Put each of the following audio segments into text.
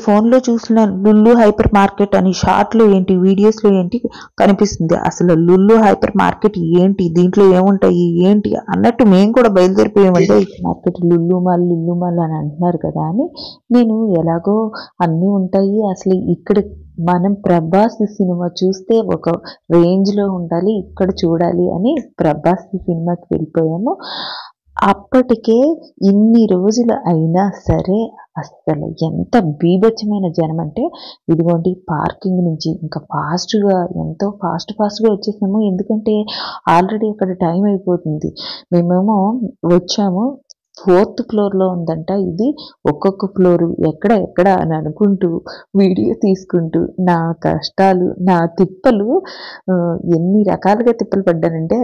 ఫోన్లో చూసిన Lulu hyper market అని షార్ట్లో ఏంటి, వీడియోస్లో ఏంటి కనిపిస్తుంది. అసలు లుల్లు హైపర్ మార్కెట్ ఏంటి, దీంట్లో ఏముంటాయి ఏంటి అన్నట్టు మేము కూడా బయలుదేరిపోయామంటే మార్కెట్ లుల్లు మాల్ అని అంటున్నారు కదా అని నేను ఎలాగో అన్నీ ఉంటాయి. అసలు ఇక్కడ మనం ప్రభాస్ సినిమా చూస్తే ఒక రేంజ్లో ఉండాలి, ఇక్కడ చూడాలి అని ప్రభాస్ సినిమాకి వెళ్ళిపోయాము. అప్పటికే ఇన్ని రోజులు అయినా సరే అస్సలు ఎంత బీభత్సమైన జనం అంటే, ఇదిగోండి పార్కింగ్ నుంచి ఇంకా ఎంతో ఫాస్ట్గా వచ్చేసాము. ఎందుకంటే ఆల్రెడీ అక్కడ టైం అయిపోతుంది. మేమేమో వచ్చాము, 4th ఫ్లోర్లో ఉందంట ఇది. ఒక్కొక్క ఫ్లోరు ఎక్కడ అని అనుకుంటూ వీడియో తీసుకుంటూ నా కష్టాలు, నా తిప్పలు, ఎన్ని రకాలుగా తిప్పలు పడ్డానంటే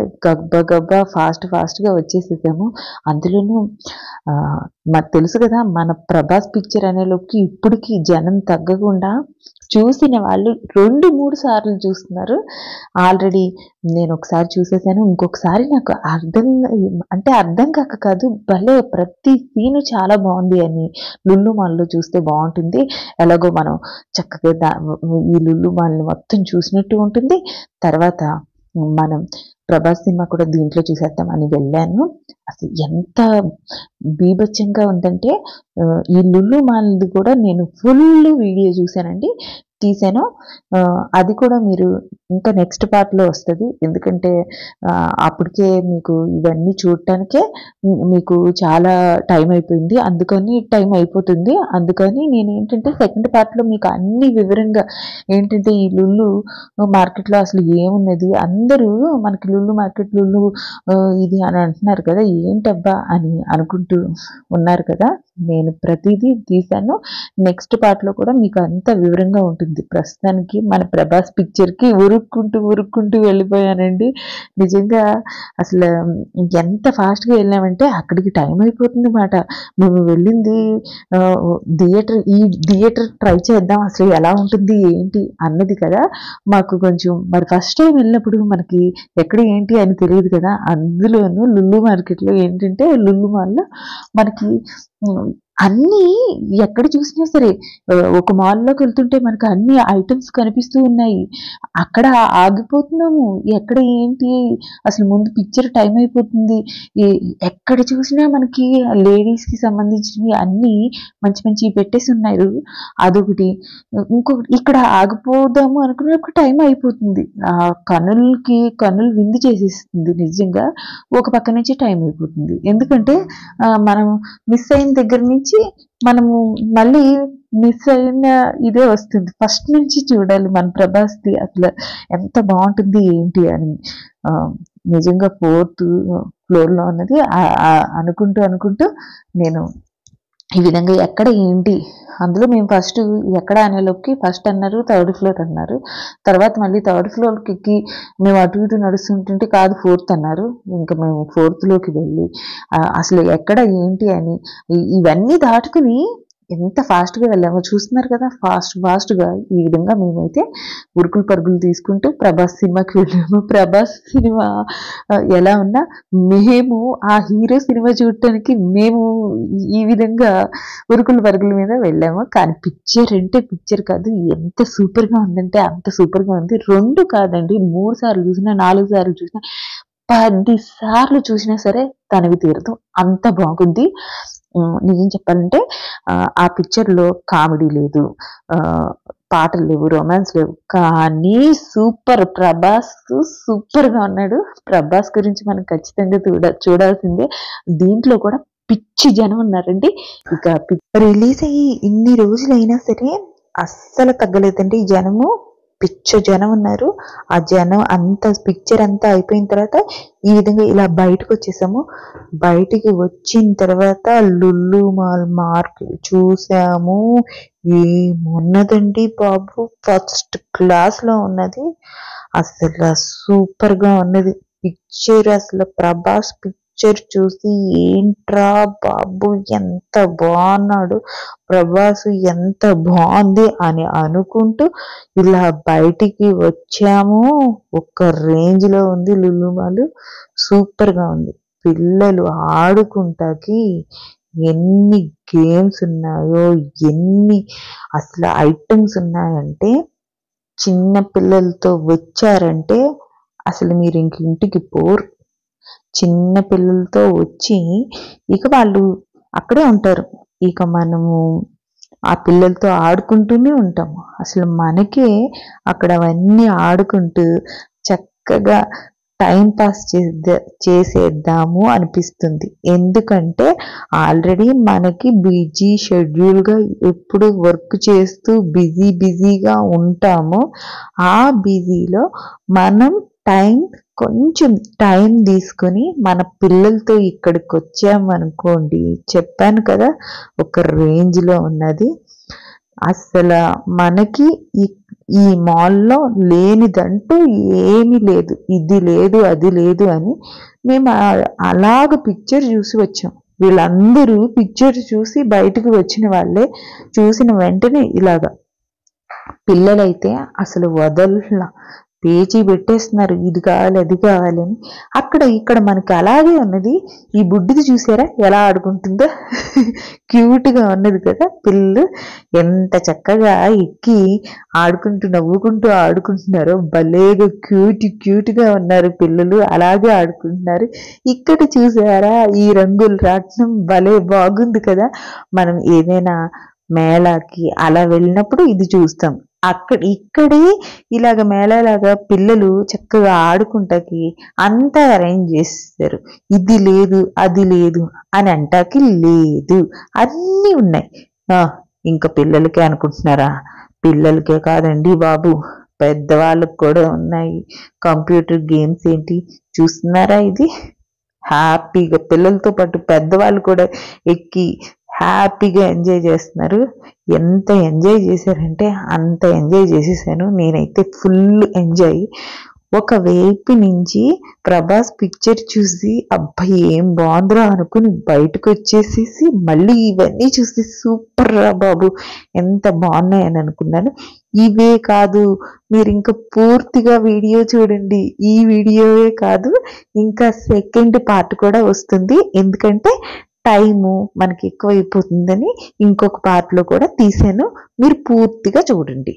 గబ్బా ఫాస్ట్గా వచ్చేసేసాము. అందులోనూ మాకు తెలుసు కదా, మన ప్రభాస్ పిక్చర్ అనేలోకి ఇప్పటికీ జనం తగ్గకుండా చూసిన వాళ్ళు 2-3 సార్లు చూస్తున్నారు. ఆల్రెడీ నేను ఒకసారి చూసేసాను, ఇంకొకసారి నాకు అర్థం కాక కాదు, భలే ప్రతి సీను చాలా బాగుంది అని. లుల్లు మాల్లో చూస్తే బాగుంటుంది, ఎలాగో మనం చక్కగా ఈ లుల్లు మాల్ని మొత్తం చూసినట్టు ఉంటుంది. తర్వాత మనం ప్రభాస్ సినిమా కూడా దీంట్లో చూసేద్దాం అని వెళ్ళాను. అసలు ఎంత బీభత్సంగా ఉందంటే, ఈ లుల్లు మాల్ది కూడా నేను ఫుల్ వీడియో తీసాను. అది కూడా మీరు ఇంకా నెక్స్ట్ పార్ట్లో వస్తుంది. ఎందుకంటే అప్పటికే మీకు ఇవన్నీ చూడటానికే మీకు చాలా టైం అయిపోతుంది. అందుకని నేను ఏంటంటే సెకండ్ పార్ట్లో మీకు అన్ని వివరంగా ఏంటంటే ఈ లుల్లు మార్కెట్లో అసలు ఏమున్నది, అందరూ మనకి లుల్లు మార్కెట్ లుల్లు ఇది అని అంటున్నారు కదా, ఏంటబ్బా అని అనుకుంటూ ఉన్నారు కదా. నేను ప్రతిదీ తీశాను. నెక్స్ట్ పార్ట్లో కూడా మీకు అంత వివరంగా ఉంటుంది. ప్రస్తుతానికి మన ప్రభాస్ పిక్చర్కి ఉరుక్కుంటూ వెళ్ళిపోయానండి. నిజంగా అసలు ఎంత ఫాస్ట్గా వెళ్ళామంటే అక్కడికి టైం అయిపోతుంది మాట. మేము వెళ్ళింది థియేటర్ ట్రై చేద్దాం అసలు ఎలా ఉంటుంది ఏంటి అన్నది కదా. మాకు కొంచెం మరి ఫస్ట్ టైం వెళ్ళినప్పుడు మనకి ఎక్కడ ఏంటి అని తెలియదు కదా. అందులోనూ లుల్లు మార్కెట్లో ఏంటంటే లుల్లు మాల్లో మనకి అన్నీ ఎక్కడ చూసినా సరే, ఒక మాల్లోకి వెళ్తుంటే మనకు అన్ని ఐటమ్స్ కనిపిస్తూ ఉన్నాయి. అక్కడ ఆగిపోతున్నాము, ఎక్కడ ఏంటి అసలు ముందు పిక్చర్ టైం అయిపోతుంది. ఎక్కడ చూసినా మనకి లేడీస్కి సంబంధించినవి అన్నీ మంచి పెట్టేసి ఉన్నారు. అదొకటి. ఇంకొకటి, ఇక్కడ ఆగిపోదాము అనుకున్నప్పుడు టైం అయిపోతుంది. కన్నులు విందు చేసేస్తుంది నిజంగా. ఒక పక్క నుంచి టైం అయిపోతుంది. ఎందుకంటే మనం మిస్ అయిన దగ్గర నుంచి మనము మళ్ళీ మిస్ అయిన ఇదే వస్తుంది. ఫస్ట్ నుంచి చూడాలి మన ప్రభాస్ది అసలు ఎంత బాగుంటుంది ఏంటి అని. నిజంగా 4th ఫ్లోర్లో ఉన్నది అనుకుంటూ నేను ఈ విధంగా ఎక్కడ ఏంటి, అందులో మేము ఫస్ట్ ఎక్కడ అనేలోకి ఫస్ట్ అన్నారు 3rd ఫ్లోర్ అన్నారు. తర్వాత మళ్ళీ 3rd ఫ్లోర్కి ఎక్కి మేము అటు ఇటు నడుస్తుంటుంటే కాదు 4th అన్నారు. ఇంకా మేము 4th లోకి వెళ్ళి అసలు ఎక్కడ ఏంటి అని ఇవన్నీ దాటుకుని ఎంత ఫాస్ట్గా వెళ్ళామో చూస్తున్నారు కదా. ఫాస్ట్గా ఈ విధంగా మేమైతే ఉరుకులు పరుగులు తీసుకుంటూ ప్రభాస్ సినిమాకి వెళ్ళాము. ప్రభాస్ సినిమా ఎలా ఉన్నా మేము ఆ హీరో సినిమా చూడటానికి మేము ఈ విధంగా ఉరుకులు పరుగుల మీద వెళ్ళాము. కానీ పిక్చర్ కాదు, ఎంత సూపర్గా ఉందంటే అంత సూపర్గా ఉంది. 2 కాదండి, 3 సార్లు చూసినా 4 సార్లు చూసినా 10 సార్లు చూసినా సరే తనవి తీరదు, అంత బాగుంది. నిజం చెప్పాలంటే ఆ పిక్చర్లో కామెడీ లేదు, పాటలు లేవు, రొమాన్స్ లేవు, కానీ ప్రభాస్ సూపర్గా ఉన్నాడు. ప్రభాస్ గురించి మనం ఖచ్చితంగా చూడాల్సిందే. దీంట్లో కూడా పిచ్చి జనం ఉన్నారండి. ఇక రిలీజ్ అయ్యి ఇన్ని రోజులైనా సరే అస్సలు తగ్గలేదండి జనము. జనం ఉన్నారు. ఆ జనం పిక్చర్ అంతా అయిపోయిన తర్వాత ఈ విధంగా ఇలా బయటకు వచ్చేసాము. బయటికి వచ్చిన తర్వాత లుల్లు మాల్ మార్కెట్ చూసాము. ఏమున్నదండి బాబు, ఫస్ట్ క్లాస్లో ఉన్నది. అసలు సూపర్గా ఉన్నది పిక్చర్. అసలు ప్రభాస్ పిక్చర్ చూసి ఏంట్రా బాబు ఎంత బాగున్నాడు, ప్రభాస్ ఎంత బాగుంది అని అనుకుంటూ ఇలా బయటికి వచ్చాము. ఒక రేంజ్లో ఉంది లుల్లు మాల్, సూపర్గా ఉంది. పిల్లలు ఆడుకుంటాకి ఎన్ని గేమ్స్ ఉన్నాయో, ఎన్ని అసలు ఐటమ్స్ ఉన్నాయంటే, చిన్న పిల్లలతో వచ్చారంటే అసలు మీరు ఇంక ఇంటికి పోరు. చిన్న పిల్లలతో వచ్చి ఇక వాళ్ళు అక్కడే ఉంటారు. ఇక మనము ఆ పిల్లలతో ఆడుకుంటూనే ఉంటాము. అసలు మనకే అక్కడ అవన్నీ ఆడుకుంటూ చక్కగా టైం పాస్ చేసేద్దాము అనిపిస్తుంది. ఎందుకంటే ఆల్రెడీ మనకి బిజీ షెడ్యూల్గా ఎప్పుడు వర్క్ చేస్తూ బిజీగా ఉంటాము. ఆ బిజీలో మనం కొంచెం టైం తీసుకొని మన పిల్లలతో ఇక్కడికి వచ్చామనుకోండి, చెప్పాను కదా ఒక రేంజ్లో ఉన్నది. అసలు మనకి ఈ మాల్లో లేనిదంటూ ఏమీ లేదు. ఇది లేదు అది లేదు అని మేము అలాగ పిక్చర్ చూసి వచ్చాం. వీళ్ళందరూ పిక్చర్ చూసి బయటకు వచ్చిన వాళ్ళే. చూసిన వెంటనే ఇలాగా పిల్లలైతే అసలు వదలలా, పేచీ పెట్టేస్తున్నారు, ఇది కావాలి అది కావాలని. ఇక్కడ మనకి అలాగే ఉన్నది. ఈ బుడ్డిది చూసారా ఎలా ఆడుకుంటుందో, క్యూట్గా ఉన్నది కదా. పిల్లలు ఎంత చక్కగా ఎక్కి ఆడుకుంటూ నవ్వుకుంటూ ఆడుకుంటున్నారో, భలేగా క్యూట్గా ఉన్నారు పిల్లలు, అలాగే ఆడుకుంటున్నారు. ఇక్కడ చూసారా ఈ రంగుల రాట్నం భలే బాగుంది కదా. మనం ఏదైనా మేళాకి అలా వెళ్ళినప్పుడు ఇది చూస్తాం. ఇక్కడే ఇలాగ మేళలాగా పిల్లలు చక్కగా ఆడుకుంటాకి అంతా అరేంజ్ చేస్తారు. ఇది లేదు అది లేదు అని అంటాకి లేదు, అన్నీ ఉన్నాయి. ఇంకా పిల్లలకే అనుకుంటున్నారా? పిల్లలకే కాదండి బాబు, పెద్దవాళ్ళకు కూడా ఉన్నాయి. కంప్యూటర్ గేమ్స్ ఏంటి చూస్తున్నారా? ఇది హ్యాపీగా పిల్లలతో పాటు పెద్దవాళ్ళు కూడా ఎక్కి హ్యాపీగా ఎంజాయ్ చేస్తున్నారు. ఎంత ఎంజాయ్ చేశారంటే అంత ఎంజాయ్ చేసేసాను నేనైతే, ఫుల్ ఎంజాయ్. ఒకవైపు నుంచి ప్రభాస్ పిక్చర్ చూసి అబ్బాయి ఏం బాగుందిరా అనుకుని బయటకు వచ్చేసేసి మళ్ళీ ఇవన్నీ చూసి సూపర్ రా బాబు ఎంత బాగున్నాయని అనుకున్నాను. ఇవే కాదు, మీరు ఇంకా పూర్తిగా వీడియో చూడండి. ఈ వీడియోయే కాదు, ఇంకా సెకండ్ పార్ట్ కూడా వస్తుంది. ఎందుకంటే టైము మనకి ఎక్కువైపోతుందని ఇంకొక పార్ట్లో కూడా తీసాను. మీరు పూర్తిగా చూడండి,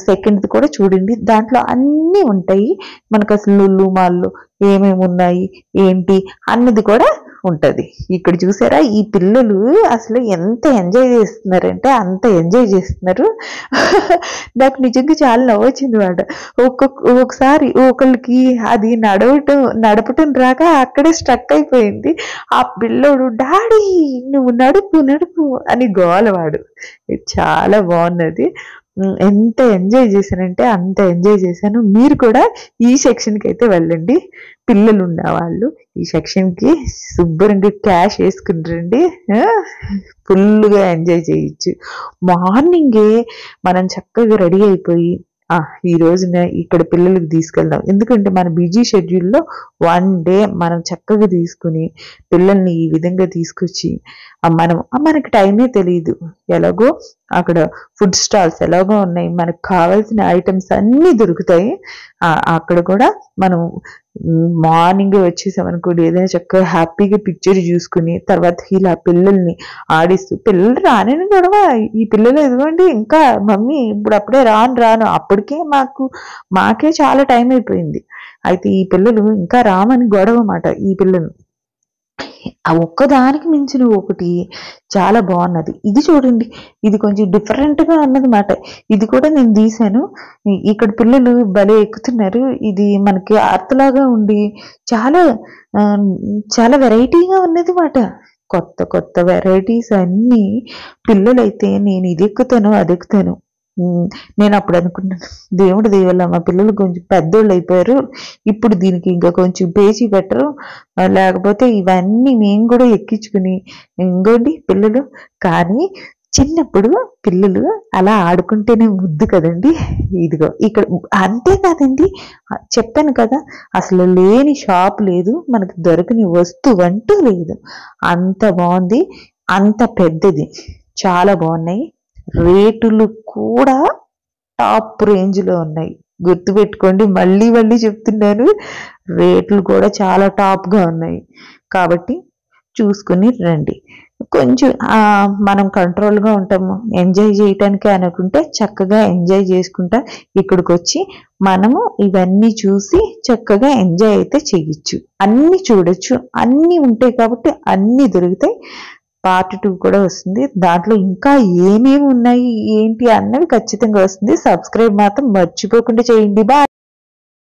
సెకండ్ది కూడా చూడండి. దాంట్లో అన్నీ ఉంటాయి. మనకు అసలు లుల్లు మాల్లో ఏమేమి ఉన్నాయి ఏంటి అన్నది కూడా ఉంటుంది. ఇక్కడ చూసారా ఈ పిల్లలు అసలు ఎంత ఎంజాయ్ చేస్తున్నారంటే అంత ఎంజాయ్ చేస్తున్నారు. నాకు నిజంగా చాలా నవ్వొచ్చింది మాట. ఒకసారి ఒకళ్ళకి అది నడపటం రాక అక్కడే స్ట్రక్ అయిపోయింది. ఆ పిల్లోడు డాడీ నువ్వు నడుపు అని గోలవాడు. చాలా బాగున్నది. ఎంత ఎంజాయ్ చేశానంటే అంత ఎంజాయ్ చేశాను. మీరు కూడా ఈ సెక్షన్కి అయితే వెళ్ళండి. పిల్లలు ఉన్నవాళ్ళు ఈ సెక్షన్కి శుభ్రంగా క్యాష్ వేసుకుని రండి, ఫుల్గా ఎంజాయ్ చేయొచ్చు. మార్నింగే మనం చక్కగా రెడీ అయిపోయి ఈ రోజున ఇక్కడ పిల్లలకి తీసుకెళ్దాం. ఎందుకంటే మన బిజీ షెడ్యూల్లో వన్ డే మనం చక్కగా తీసుకుని పిల్లల్ని ఈ విధంగా తీసుకొచ్చి మనకి టైమే తెలియదు. ఎలాగో అక్కడ ఫుడ్ స్టాల్స్ ఎలాగో ఉన్నాయి, మనకు కావాల్సిన ఐటమ్స్ అన్నీ దొరుకుతాయి. అక్కడ కూడా మనం మార్నింగ్ వచ్చేసామనుకోండి, ఏదైనా చక్కగా హ్యాపీగా పిక్చర్ చూసుకుని తర్వాత ఇలా పిల్లల్ని ఆడిస్తూ, పిల్లలు రానని గొడవ, ఈ పిల్లలు ఎదుగోండి ఇంకా మమ్మీ ఇప్పుడు అప్పుడే రాను అప్పటికే మాకే చాలా టైం అయిపోయింది. అయితే ఈ పిల్లలు ఇంకా రామని గొడవ అన్నమాట. ఈ పిల్లలు ఆ ఒక్కదానికి మించిన ఒకటి చాలా బాగున్నది. ఇది చూడండి, ఇది కొంచెం డిఫరెంట్గా అన్నదన్నమాట. ఇది కూడా నేను తీశాను. ఇక్కడ పిల్లలు భలే ఎక్కుతున్నారు. ఇది మనకి ఆర్తలాగా ఉండి చాలా వెరైటీగా ఉన్నది మాట. కొత్త వెరైటీస్ అన్నీ. పిల్లలైతే నేను ఇది ఎక్కుతాను అది ఎక్కుతాను. నేను అప్పుడు అనుకున్నాను, దేవుడి దయవల్ల మా పిల్లలు కొంచెం పెద్దోళ్ళు అయిపోయారు, ఇప్పుడు దీనికి ఇంకా కొంచెం పేచీ పెట్టరు, లేకపోతే ఇవన్నీ మేము కూడా ఎక్కించుకుని ఇంకోండి పిల్లలు. కానీ చిన్నప్పుడు పిల్లలు అలా ఆడుకుంటేనే ముద్దు కదండి. ఇదిగో ఇక్కడ అంతేకాదండి, చెప్పాను కదా అసలు లేని షాప్ లేదు, మనకు దొరకని వస్తువు అంటూ లేదు. అంత బాగుంది, అంత పెద్దది, చాలా బాగున్నాయి. రేటులు కూడా టాప్ రేంజ్లో ఉన్నాయి. గుర్తుపెట్టుకోండి, మళ్ళీ చెప్తున్నాను, రేట్లు కూడా చాలా టాప్గా ఉన్నాయి. కాబట్టి చూసుకుని రండి. కొంచెం మనం కంట్రోల్గా ఉంటాము, ఎంజాయ్ చేయటానికి అనుకుంటే చక్కగా ఎంజాయ్ చేసుకుంటా ఇక్కడికి వచ్చి మనము ఇవన్నీ చూసి చక్కగా ఎంజాయ్ అయితే చేయొచ్చు, అన్నీ చూడొచ్చు, అన్నీ ఉంటాయి కాబట్టి అన్నీ దొరుకుతాయి. పార్ట్ 2 కూడా వస్తుంది, దాంట్లో ఇంకా ఏమేమి ఉన్నాయి ఏంటి అన్నవి ఖచ్చితంగా వస్తుంది. సబ్స్క్రైబ్ మాత్రం మర్చిపోకుండా చేయండి. బాయ్.